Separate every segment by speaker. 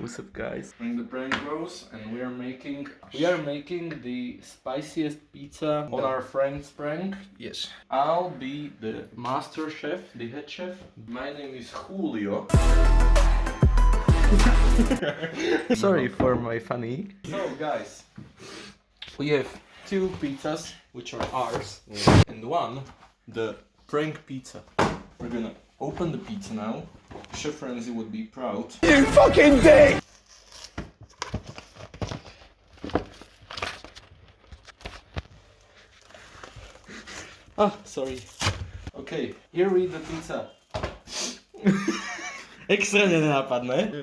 Speaker 1: What's up, guys? Bring the prank bros, and we are making the spiciest pizza on our friend's prank.
Speaker 2: Yes.
Speaker 1: I'll be the master chef, the head chef. My name is Julio. Sorry for my funny. So guys, we have two pizzas which are ours, and one the prank pizza. We're gonna open the pizza now. Chef Ramsay would be proud.
Speaker 2: You fucking dick!
Speaker 1: Sorry. Okay, here we the pizza. Extra nenápadné.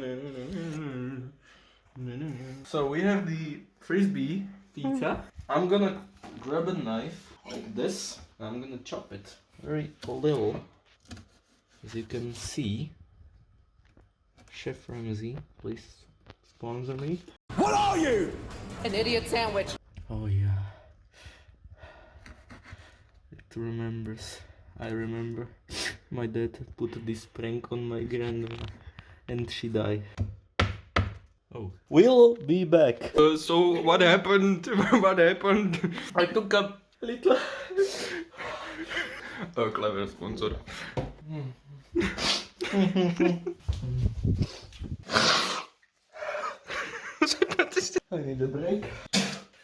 Speaker 1: So we have the frisbee pizza. I'm gonna grab a knife like this. And I'm gonna chop it very little. As you can see, Chef Ramsay, please sponsor me.
Speaker 2: What are you?
Speaker 3: An idiot sandwich.
Speaker 1: Oh yeah. It remembers. I remember my dad put this prank on my grandma and she died. Oh. We'll be back.
Speaker 2: So what happened? What happened?
Speaker 1: I took a little...
Speaker 2: A clever sponsor.
Speaker 1: I need a break.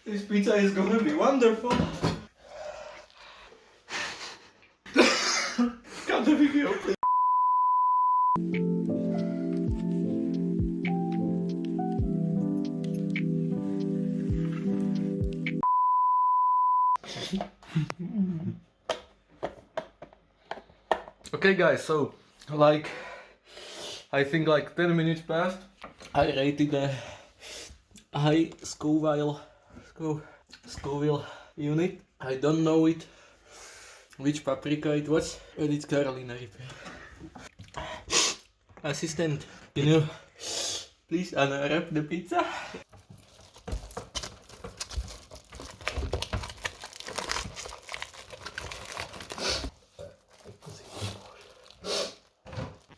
Speaker 1: This pizza is gonna be wonderful. Can't have you here, please. Okay guys, so like I think like 10 minutes passed. I rated a high Scoville unit. I don't know which paprika it was, but it's Carolina Reaper. Assistant, can you please unwrap the pizza?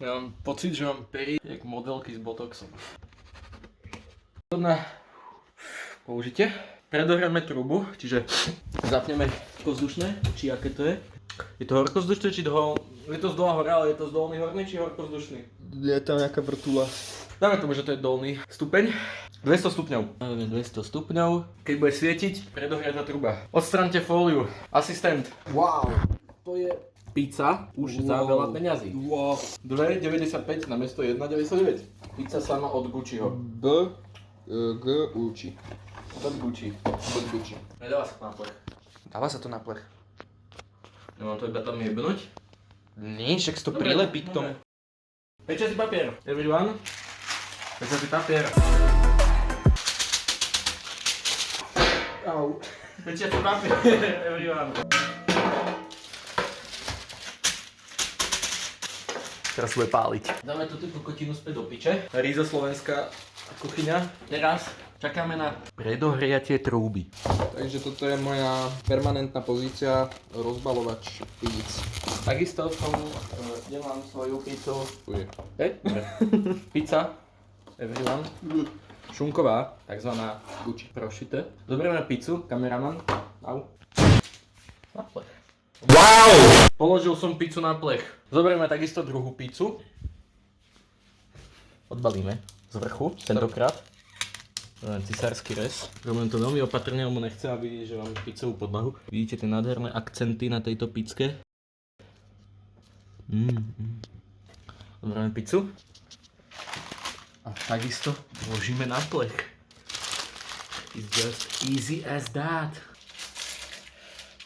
Speaker 1: Ja mám pocit, že mám pery jak modelky s botoxom. Na použitie. Predohráme trubu, čiže zapneme horkovzdušné, či aké to je. Je to horkovzdušné, či je to z dola hora, ale je to z dolný horný, či horkovzdušný?
Speaker 2: Je tam nejaká vrtula.
Speaker 1: Dáme tomu, že to je dolný stupeň. 200 stupňov. Dáme 200 stupňov. Keď bude svietiť, predohriatá truba. Odstraňte fóliu. Asistent.
Speaker 2: Wow.
Speaker 1: To je pizza už za veľa peňazí.
Speaker 2: Wow.
Speaker 1: 2,95 namiesto 1,99. Pizza sama od Gucciho.
Speaker 2: Gucci.
Speaker 1: Od Gucci. Nedáva sa to na plech.
Speaker 2: Dáva sa to na plech.
Speaker 1: Nemám to iba tam jebnúť?
Speaker 2: Nie, však si to prilepí k tomu.
Speaker 1: Pečiaci papier. Everyone. Pečiaci papier.
Speaker 2: Au.
Speaker 1: Pečiaci papier. Everyone. Teraz bude páliť. Dáme túto kokotinu späť do piče. Ríza slovenská kuchyňa. Teraz čakáme na predohriatie trúby.
Speaker 2: Takže toto je moja permanentná pozícia, rozbalovač píc.
Speaker 1: Takisto tomu delám svoju pizzu.
Speaker 2: Uje.
Speaker 1: Pizza. Everyone. Šunková, takzvaná Gucci prošité. Zoberieme pizzu, kameraman. Au. Na plech. Wow! Položil som pizzu na plech. Zoberieme takisto druhú pizzu. Odbalíme z vrchu, tentokrát. Cisársky rez. Robím to veľmi opatrne, lebo nechcem, aby že mám pizzovú podlahu. Vidíte tie nádherné akcenty na tejto picke? Zoberieme pizzu. A takisto vložíme na plech. It's just easy as that.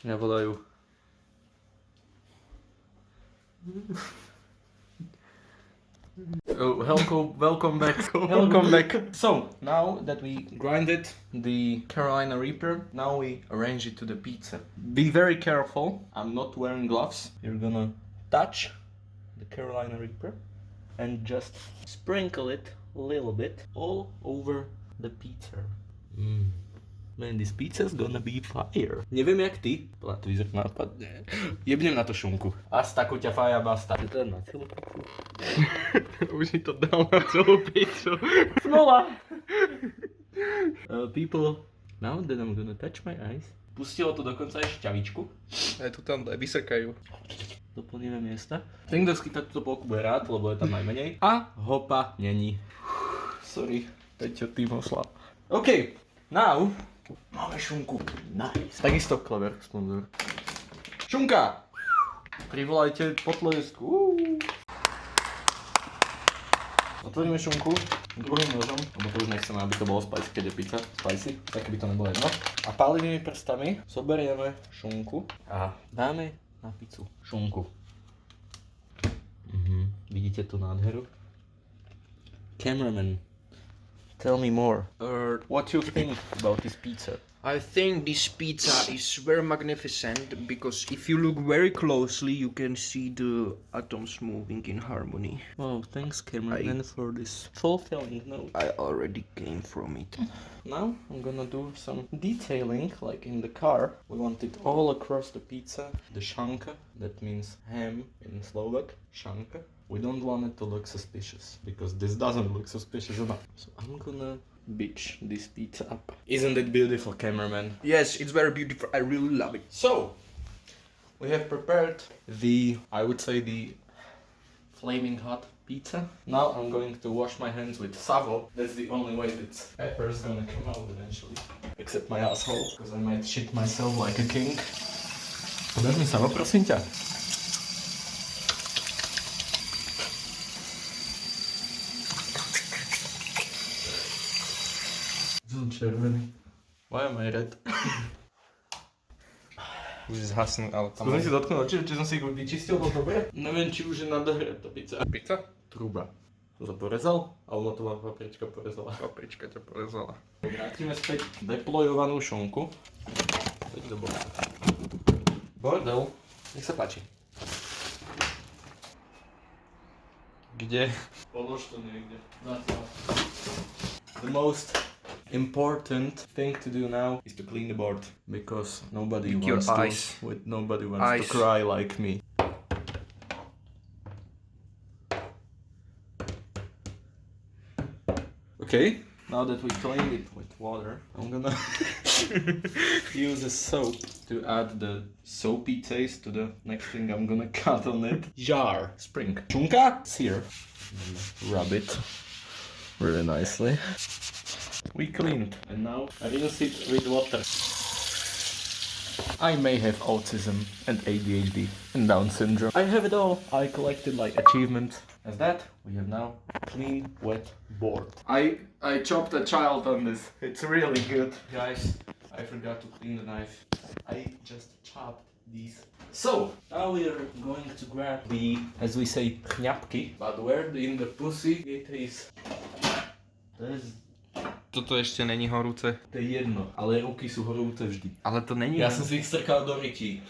Speaker 1: Mňa volajú. Oh, welcome back. Welcome back. So, now that we grinded the Carolina Reaper, now we arrange it to the pizza. Be very careful. I'm not wearing gloves. You're gonna touch the Carolina Reaper and just sprinkle it a little bit all over the pizza. Man, this pizza's gonna be fire. Neviem jak ty, podľa Twizer nápadne. Jebnem na to šunku. Asta kuťa faja basta. To je na celú pizzu.
Speaker 2: Už si to dal na celú pizzu.
Speaker 1: Smola! People, now that I'm gonna touch my eyes. Pustilo to dokonca aj šťavičku.
Speaker 2: Aj tu tam vysekajú.
Speaker 1: Doplníme miesta. Ten, kto skýta túto polku bude rád, lebo je tam najmenej. A hopa není. Sorry, Peťo, ty mosla. OK, now máme šunku. Nice. Takisto Clever sponzor. Šunka! Privolajte potlesku. Otvoríme šunku druhým nožom, lebo to už nechceme, aby to bolo spicy, keď je pizza. Spicy, tak by to nebolo jedno. A pálenými prstami zoberieme šunku a dáme na pizzu šunku. Vidíte tú nádheru? Cameraman, tell me more. What you think about this pizza?
Speaker 2: I think this pizza is very magnificent because if you look very closely you can see the atoms moving in harmony.
Speaker 1: Oh, thanks cameraman for this fulfilling note.
Speaker 2: I already came from it.
Speaker 1: Now I'm gonna do some detailing, like in the car. We want it all across the pizza. The szanka, that means ham in Slovak. Szanka. We don't want it to look suspicious, because this doesn't look suspicious enough. So I'm gonna bitch this pizza up. Isn't it beautiful, cameraman?
Speaker 2: Yes, it's very beautiful. I really love it.
Speaker 1: So, we have prepared the, I would say the flaming hot pizza. Now I'm going to wash my hands with Savo. That's the only way that pepper is gonna come out eventually. Except my asshole, because I might shit myself like a king. Podaš mi Savo, prosím ťa. Som červený. Why am I red?
Speaker 2: Už zhasnú, ale tam...
Speaker 1: Skúsim si dotknúť oči, či som si ich vyčistil, to dobre? Neviem, či už je nadohretá pizza.
Speaker 2: Pizza?
Speaker 1: Truba. To sa porezal? Alebo to má paprička porezala?
Speaker 2: Paprička ťa porezala.
Speaker 1: Vrátime späť deplojovanú šunku. Späť do boxa. Bordel. Nech sa páči.
Speaker 2: Kde?
Speaker 1: Polož to niekde. The most important thing to do now is to clean the board, because nobody
Speaker 2: With your
Speaker 1: wants
Speaker 2: eyes.
Speaker 1: nobody wants
Speaker 2: Eyes.
Speaker 1: to cry like me. Okay, now that we cleaned it with water, I'm gonna use a soap to add the soapy taste to the next thing I'm gonna cut on it. Jar, spring, chunka, sear. Rub it really nicely. We cleaned, and now I rinse it with water. I may have autism and ADHD and Down syndrome. I have it all. I collected like achievements. As that, we have now clean, wet board. I chopped a child on this. It's really good. Guys, I forgot to clean the knife. I just chopped these. So, now we are going to grab the, as we say, chňapky. But where in the pussy it is?
Speaker 2: Toto ešte není horúce.
Speaker 1: To je jedno, ale ruky sú horúce vždy.
Speaker 2: Ale to není...
Speaker 1: Ja som si ich strkal do rytí.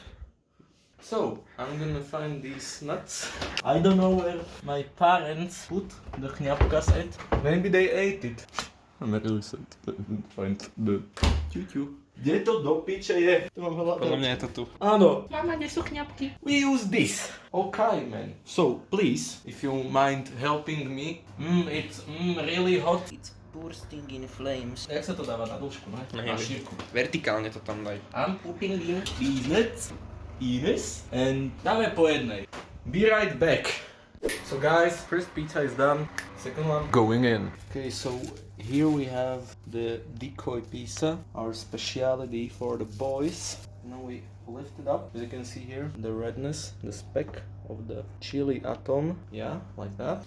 Speaker 1: So, I'm gonna find these nuts. I don't know where my parents put the chňapkas at. Maybe they ate it. I'm really sad. Find the ťuťu. Kde to do piče je? To mám hľadať.
Speaker 2: Podľa mňa je to tu.
Speaker 1: Áno. Mama, kde sú chňapky? We use this. Okay, man. So, please, if you mind helping me. It's really hot.
Speaker 4: It's bursting in flames.
Speaker 1: Jak sa to dáva na dĺžku, ne? Na šírku.
Speaker 2: Vertikálne to tam daj.
Speaker 1: I'm putting in these nuts, Ines, and dáme po jednej. Be right back. So guys, first pizza is done. Second one going in. Okay, so here we have the decoy pizza, our specialty for the boys. Now we lift it up. As you can see here, the redness, the speck of the chili atom. Yeah, like that.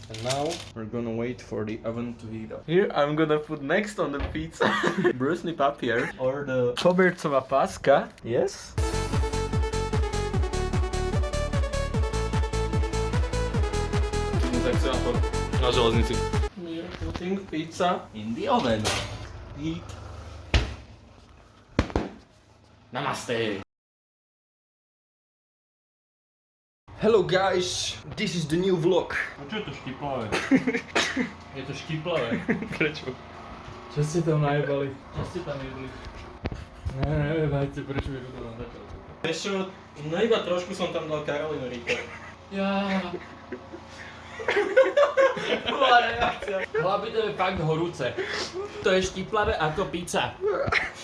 Speaker 1: And now we're gonna wait for the oven to heat up. Here I'm gonna put next on the pizza brusný papier or the kobercová páska. Yes. Na železnici. We're putting pizza in the oven. Heat. Namaste.
Speaker 2: Hello guys, this is the new vlog.
Speaker 1: A čo je to štiplavé? Je to štiplavé.
Speaker 2: Prečo?
Speaker 1: Čo ste tam najebali? Čo ste tam jedli? Nevajte, prečo by to tam začal. Vieš čo, no iba trošku som tam dal Carolina Reaper. Ja.
Speaker 5: Chlapi, to je fakt horúce. To je štiplavé ako pizza.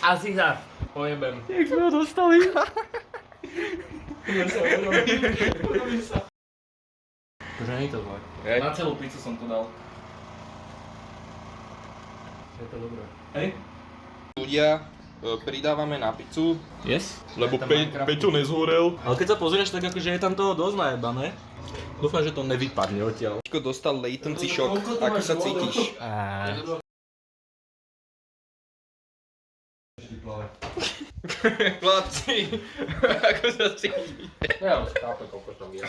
Speaker 5: Asi sa pojebem.
Speaker 1: Jak sme ho dostali?
Speaker 5: Akože nie je to zle.
Speaker 1: Na celú pizzu som to dal.
Speaker 5: Je to dobré.
Speaker 1: Hej?
Speaker 2: Ľudia, pridávame na pizzu.
Speaker 1: Yes?
Speaker 2: Lebo Peťo nezhorel.
Speaker 1: Ale keď sa pozrieš, tak akože je tam toho dosť najebané. Dúfam, že to nevypadne odtiaľ.
Speaker 2: Peťko dostal latency shock. Ako sa cítiš? Chlapci, ako sa cítiš?
Speaker 5: Ja už chápem, koľko tam je.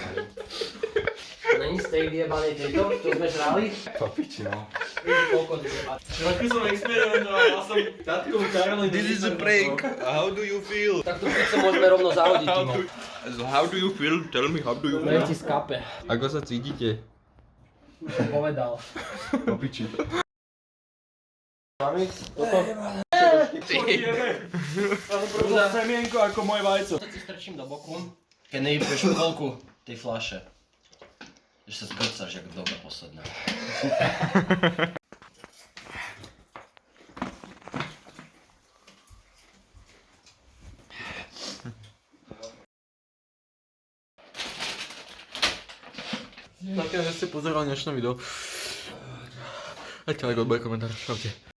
Speaker 5: Není z tej vyjebanej tejto, čo sme žrali?
Speaker 1: Papiči, no.
Speaker 5: Vidíš, koľko ty jeba.
Speaker 1: Taký som experimentoval, ja som tatkovú Karolinu.
Speaker 2: This is a prank. How do you feel?
Speaker 5: Tak tu pizzu môžeme rovno zahodiť, Timo.
Speaker 2: How do you feel? Tell me, how do you
Speaker 5: Nech
Speaker 2: feel?
Speaker 5: ti skape.
Speaker 2: Ako sa cítite?
Speaker 5: Už som povedal.
Speaker 1: Papiči. Prvá semienko ako moje vajco.
Speaker 5: To si strčím do boku. Keď nevypiješ polku tej fľaše. Že sa zgrcaš, jak doba posledná.
Speaker 1: Ďakujem, že ste pozerali dnešné video. Dajte like, odbaj, komentár, čaute.